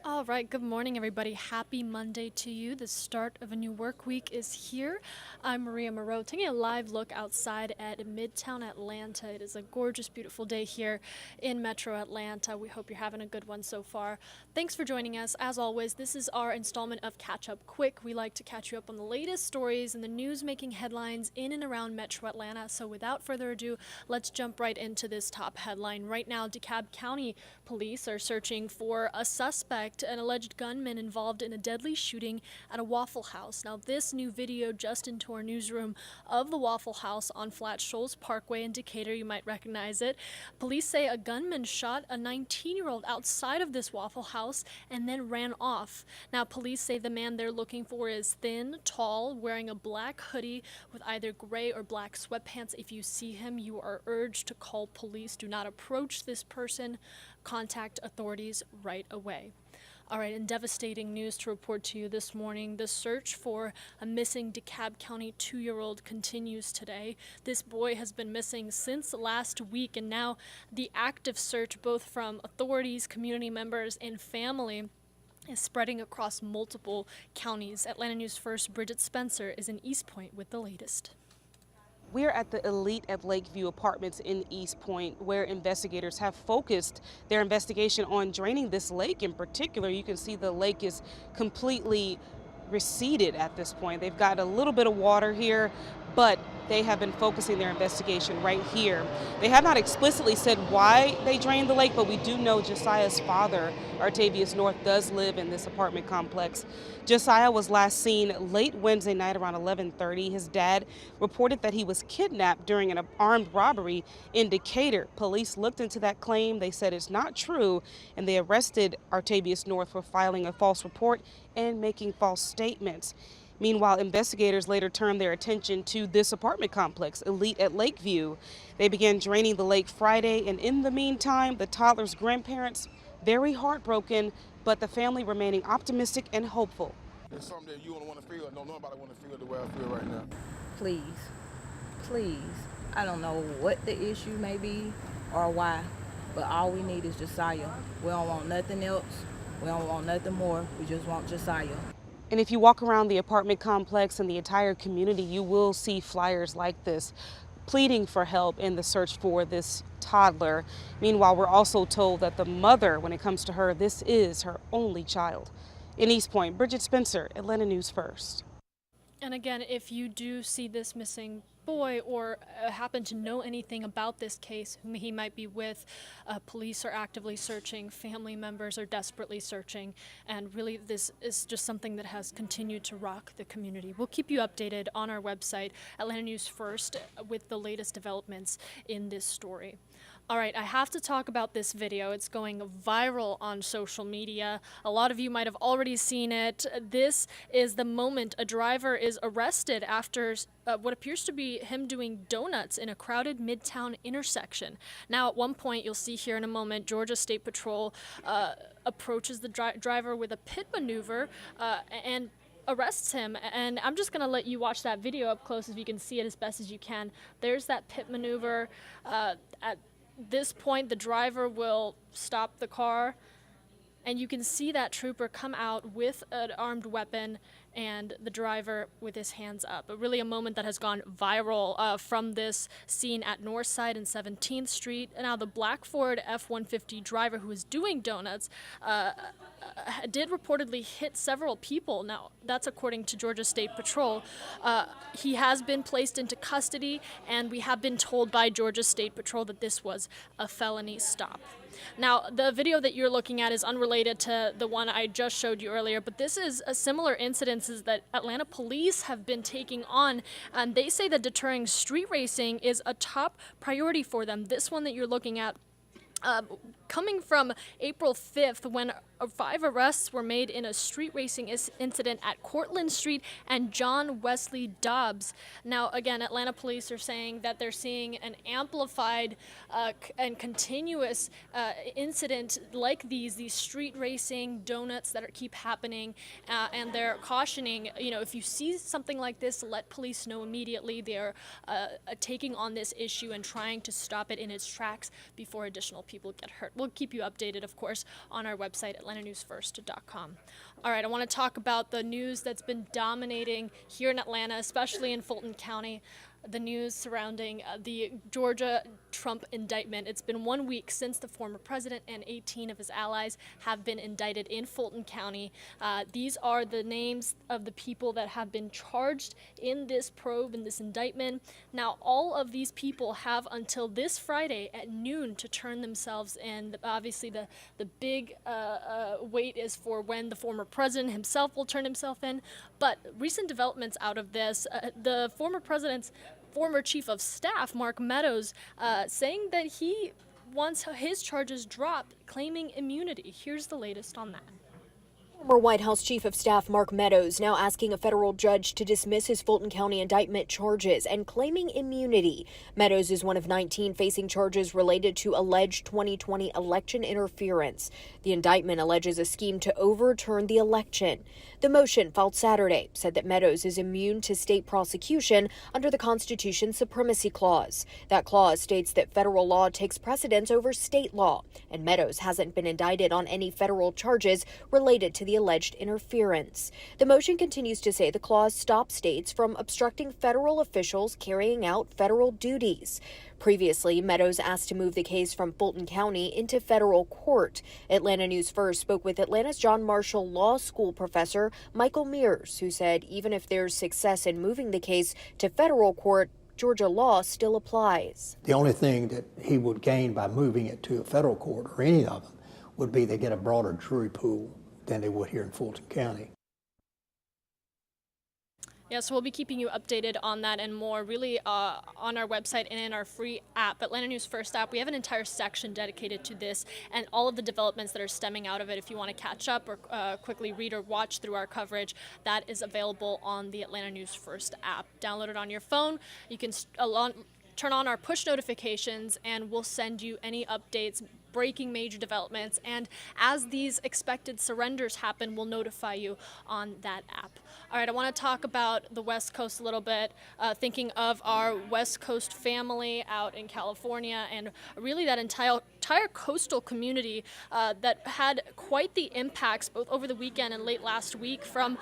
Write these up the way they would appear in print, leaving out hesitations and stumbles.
All right, good morning, everybody. Happy Monday to you. The start of a new work week is here. I'm Maria Moreau, taking a live look outside at Midtown Atlanta. It is a gorgeous, beautiful day here in Metro Atlanta. We hope you're having a good one so far. Thanks for joining us. As always, this is our installment of Catch Up Quick. We like to catch you up on the latest stories and the news making headlines in and around Metro Atlanta. So without further ado, let's jump right into this top headline. Right now, DeKalb County police are searching for a suspect, an alleged gunman involved in a deadly shooting at a Waffle House. Now, this new video just into our newsroom of the Waffle House on Flat Shoals Parkway in Decatur. You might recognize it. Police say a gunman shot a 19-year-old outside of this Waffle House and then ran off. Now, police say the man they're looking for is thin, tall, wearing a black hoodie with either gray or black sweatpants. If you see him, you are urged to call police. Do not approach this person. Contact authorities right away. All right, and devastating news to report to you this morning. The search for a missing DeKalb County 2-year-old continues today. This boy has been missing since last week, and now the active search, both from authorities, community members, and family, is spreading across multiple counties. Atlanta News First, Bridget Spencer is in East Point with the latest. We're at the Elite at Lakeview Apartments in East Point, where investigators have focused their investigation on draining this lake in particular. You can see the lake is completely receded at this point. They've got a little bit of water here, but they have been focusing their investigation right here. They have not explicitly said why they drained the lake, but we do know Josiah's father, Artavius North, does live in this apartment complex. Josiah was last seen late Wednesday night around 11:30. His dad reported that he was kidnapped during an armed robbery in Decatur. Police looked into that claim. They said it's not true, and they arrested Artavius North for filing a false report and making false statements. Meanwhile, investigators later turned their attention to this apartment complex, Elite at Lakeview. They began draining the lake Friday, and in the meantime, the toddler's grandparents very heartbroken, but the family remaining optimistic and hopeful. It's something that you don't want to feel. No, nobody want to feel the way I feel right now. Please, please. I don't know what the issue may be or why, but all we need is Josiah. We don't want nothing else. We don't want nothing more. We just want Josiah. And if you walk around the apartment complex and the entire community, you will see flyers like this pleading for help in the search for this toddler. Meanwhile, we're also told that the mother, when it comes to her, this is her only child. In East Point, Bridget Spencer, Atlanta News First. And again, if you do see this missing boy or happen to know anything about this case, whom he might be with, police are actively searching, family members are desperately searching, and really this is just something that has continued to rock the community. We'll keep you updated on our website, Atlanta News First, with the latest developments in this story. All right, I have to talk about this video. It's going viral on social media. A lot of you might have already seen it. This is the moment a driver is arrested after what appears to be him doing donuts in a crowded Midtown intersection. Now, at one point, you'll see here in a moment, Georgia State Patrol approaches the driver with a pit maneuver and arrests him, and I'm just gonna let you watch that video up close if you can see it as best as you can. There's that pit maneuver. At this point, the driver will stop the car, and you can see that trooper come out with an armed weapon and the driver with his hands up. But really a moment that has gone viral from this scene at Northside and 17th Street. And now the black Ford F-150 driver who was doing donuts did reportedly hit several people. Now, that's according to Georgia State Patrol. He has been placed into custody, and we have been told by Georgia State Patrol that this was a felony stop. Now, the video that you're looking at is unrelated to the one I just showed you earlier, but this is a similar incidences that Atlanta police have been taking on, and they say that deterring street racing is a top priority for them. This one that you're looking at coming from April 5th, when 5 arrests were made in a street racing incident at Cortlandt Street and John Wesley Dobbs. Now, again, Atlanta police are saying that they're seeing an amplified and continuous incident like these street racing donuts that keep happening, and they're cautioning, if you see something like this, let police know immediately. They're taking on this issue and trying to stop it in its tracks before additional people get hurt. we'll keep you updated, of course, on our website, atlantanewsfirst.com. All right, I want to talk about the news that's been dominating here in Atlanta, especially in Fulton County. The news surrounding the Georgia Trump indictment. It's been 1 week since the former president and 18 of his allies have been indicted in Fulton County. These are the names of the people that have been charged in this probe, in this indictment. Now, all of these people have until this Friday at noon to turn themselves in. Obviously, the big wait is for when the former president himself will turn himself in. But recent developments out of this, the former president's former chief of staff, Mark Meadows, saying that he wants his charges dropped, claiming immunity. Here's the latest on that. Former White House Chief of Staff Mark Meadows now asking a federal judge to dismiss his Fulton County indictment charges and claiming immunity. Meadows is one of 19 facing charges related to alleged 2020 election interference. The indictment alleges a scheme to overturn the election. The motion, filed Saturday, said that Meadows is immune to state prosecution under the Constitution's Supremacy Clause. That clause states that federal law takes precedence over state law, and Meadows hasn't been indicted on any federal charges related to the alleged interference. The motion continues to say the clause stops states from obstructing federal officials carrying out federal duties. Previously, Meadows asked to move the case from Fulton County into federal court. Atlanta News First spoke with Atlanta's John Marshall Law School professor Michael Mears, who said even if there's success in moving the case to federal court, Georgia law still applies. The only thing that he would gain by moving it to a federal court, or any of them, would be they get a broader jury pool than they would here in Fulton County. Yeah, so we'll be keeping you updated on that and more, really on our website and in our free app, Atlanta News First app. We have an entire section dedicated to this and all of the developments that are stemming out of it. If you want to catch up or quickly read or watch through our coverage, that is available on the Atlanta News First app. Download it on your phone. You can turn on our push notifications, and we'll send you any updates, breaking major developments, and as these expected surrenders happen, we'll notify you on that app. All right, I want to talk about the West Coast a little bit, thinking of our West Coast family out in California and really that entire coastal community that had quite the impacts both over the weekend and late last week from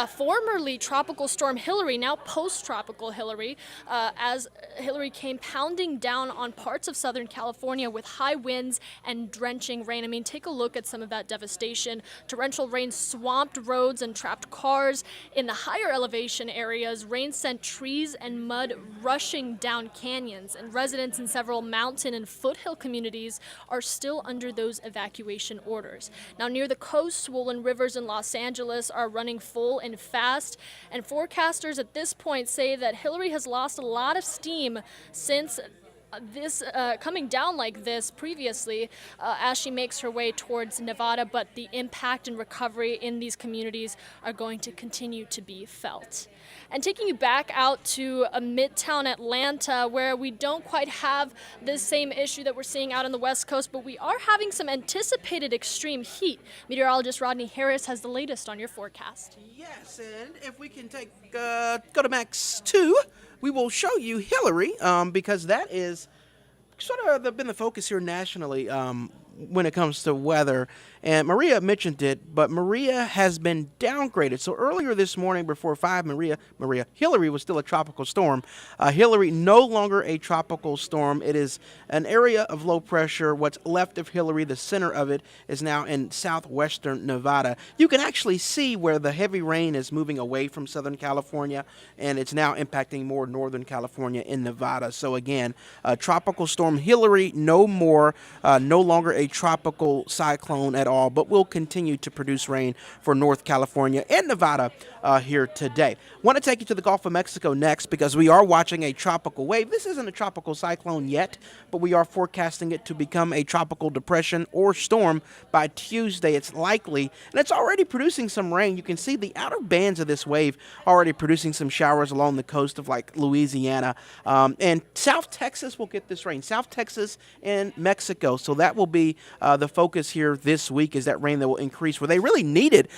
formerly Tropical Storm Hillary, now post-Tropical Hillary, as Hillary came pounding down on parts of Southern California with high winds and drenching rain. I mean, take a look at some of that devastation. Torrential rain swamped roads and trapped cars. In the higher elevation areas, rain sent trees and mud rushing down canyons, and residents in several mountain and foothill communities are still under those evacuation orders. Now, near the coast, swollen rivers in Los Angeles are running full and fast, and forecasters at this point say that Hillary has lost a lot of steam since this coming down like this previously as she makes her way towards Nevada, but the impact and recovery in these communities are going to continue to be felt. And taking you back out to Midtown Atlanta, where we don't quite have the same issue that we're seeing out on the West Coast, but we are having some anticipated extreme heat. Meteorologist Rodney Harris has the latest on your forecast. Yes, and if we can go to Max 2, we will show you Hillary, because that is sort of been the focus here nationally when it comes to weather. And Maria mentioned it, but Maria has been downgraded. So earlier this morning before 5, Hillary was still a tropical storm. Hillary no longer a tropical storm. It is an area of low pressure. What's left of Hillary, the center of it, is now in southwestern Nevada. You can actually see where the heavy rain is moving away from Southern California, and it's now impacting more Northern California in Nevada. So again, tropical storm Hillary no more, no longer a tropical cyclone at all, but will continue to produce rain for North California and Nevada here today. Want to take you to the Gulf of Mexico next because we are watching a tropical wave. This isn't a tropical cyclone yet, but we are forecasting it to become a tropical depression or storm by Tuesday. It's likely, and it's already producing some rain. You can see the outer bands of this wave already producing some showers along the coast of like Louisiana, and South Texas will get this rain. South Texas and Mexico, so that will be the focus here this week. week is that rain that will increase where they really need it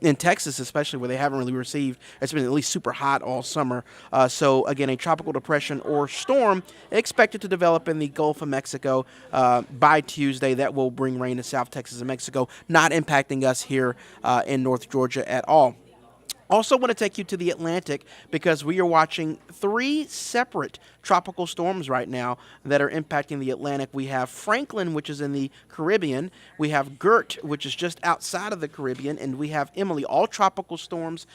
in Texas, especially where they haven't really received. It's been at least super hot all summer. So, again, a tropical depression or storm expected to develop in the Gulf of Mexico by Tuesday. That will bring rain to South Texas and Mexico, not impacting us here in North Georgia at all. Also want to take you to the Atlantic because we are watching 3 separate tropical storms right now that are impacting the Atlantic. We have Franklin, which is in the Caribbean. We have Gert, which is just outside of the Caribbean. And we have Emily, all tropical storms.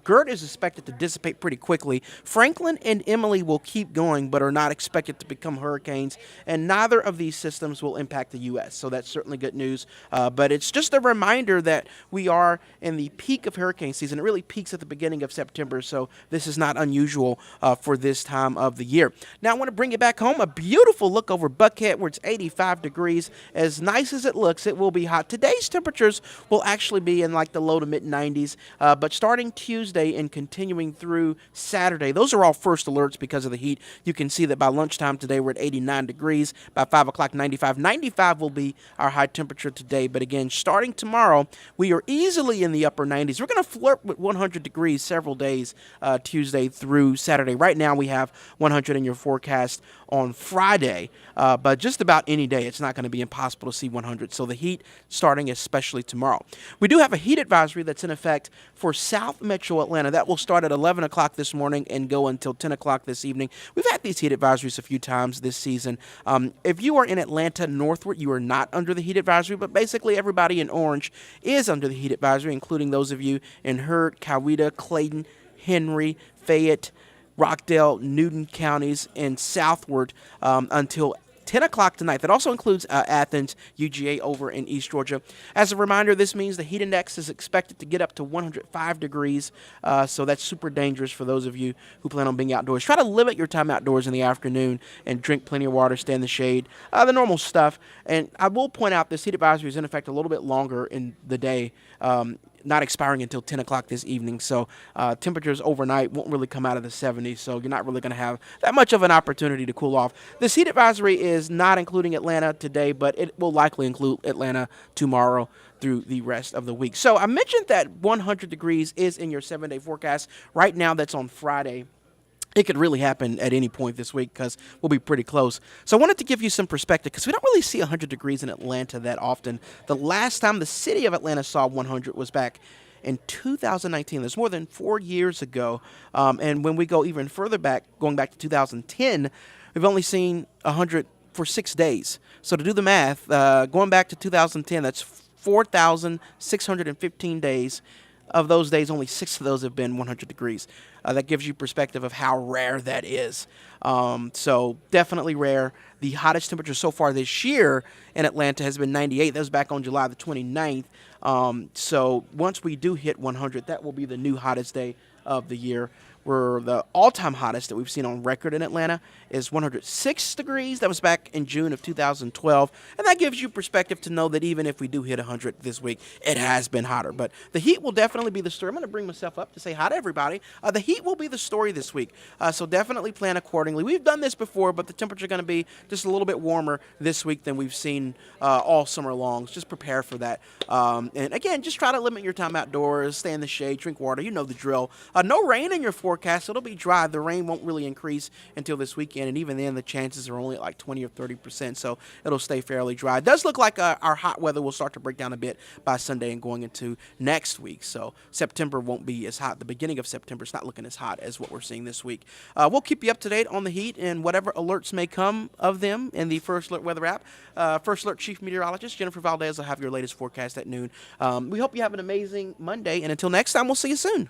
Gert is expected to dissipate pretty quickly. Franklin and Emily will keep going, but are not expected to become hurricanes. And neither of these systems will impact the U.S., so that's certainly good news. But it's just a reminder that we are in the peak of hurricane season. It really peaks at the beginning of September, so this is not unusual for this time of the year. Now I want to bring you back home. A beautiful look over Buckhead where it's 85 degrees. As nice as it looks, it will be hot. Today's temperatures will actually be in like the low to mid 90s, but starting Tuesday and continuing through Saturday, those are all first alerts because of the heat. You can see that by lunchtime today we're at 89 degrees. By 5 o'clock, 95. 95 will be our high temperature today, but again, starting tomorrow, we are easily in the upper 90s. We're going to flirt with 100 degrees several days Tuesday through Saturday. Right now we have 100 in your forecast on Friday, but just about any day it's not going to be impossible to see 100. So the heat starting especially tomorrow. We do have a heat advisory that's in effect for South Metro Atlanta. That will start at 11 o'clock this morning and go until 10 o'clock this evening. We've had these heat advisories a few times this season. If you are in Atlanta northward, you are not under the heat advisory, but basically everybody in orange is under the heat advisory, including those of you in Hurd, Coweta, Clayton, Henry, Fayette, Rockdale, Newton counties, and southward until 10 o'clock tonight. That also includes Athens, UGA over in East Georgia. As a reminder, this means the heat index is expected to get up to 105 degrees, so that's super dangerous for those of you who plan on being outdoors. Try to limit your time outdoors in the afternoon and drink plenty of water, stay in the shade, the normal stuff. And I will point out this heat advisory is in effect a little bit longer in the day, not expiring until 10 o'clock this evening. So temperatures overnight won't really come out of the 70s, so you're not really going to have that much of an opportunity to cool off. This heat advisory is not including Atlanta today, but it will likely include Atlanta tomorrow through the rest of the week. So I mentioned that 100 degrees is in your 7-day forecast. Right now, that's on Friday. It could really happen at any point this week because we'll be pretty close. So I wanted to give you some perspective because we don't really see 100 degrees in Atlanta that often. The last time the city of Atlanta saw 100 was back in 2019. That's more than 4 years ago. And when we go even further back, going back to 2010, we've only seen 100 for 6 days. So to do the math, going back to 2010, that's 4,615 days. Of those days, only 6 of those have been 100 degrees. That gives you perspective of how rare that is. So definitely rare. The hottest temperature so far this year in Atlanta has been 98. That was back on July the 29th. So once we do hit 100, that will be the new hottest day of the year. Where the all-time hottest that we've seen on record in Atlanta is 106 degrees. That was back in June of 2012. And that gives you perspective to know that even if we do hit 100 this week, it has been hotter. But the heat will definitely be the story. I'm going to bring myself up to say hi to everybody. The heat will be the story this week. So definitely plan accordingly. We've done this before, but the temperature is going to be just a little bit warmer this week than we've seen all summer long. So just prepare for that. And again, just try to limit your time outdoors, stay in the shade, drink water. You know the drill. No rain in your forecast. It'll be dry. The rain won't really increase until this weekend, and even then the chances are only like 20 or 30%, so it'll stay fairly dry. It does look like our hot weather will start to break down a bit by Sunday and going into next week, so September won't be as hot. The beginning of September is not looking as hot as what we're seeing this week. We'll keep you up to date on the heat and whatever alerts may come of them in the First Alert Weather app. First Alert Chief Meteorologist Jennifer Valdez will have your latest forecast at noon. We hope you have an amazing Monday, and until next time, we'll see you soon.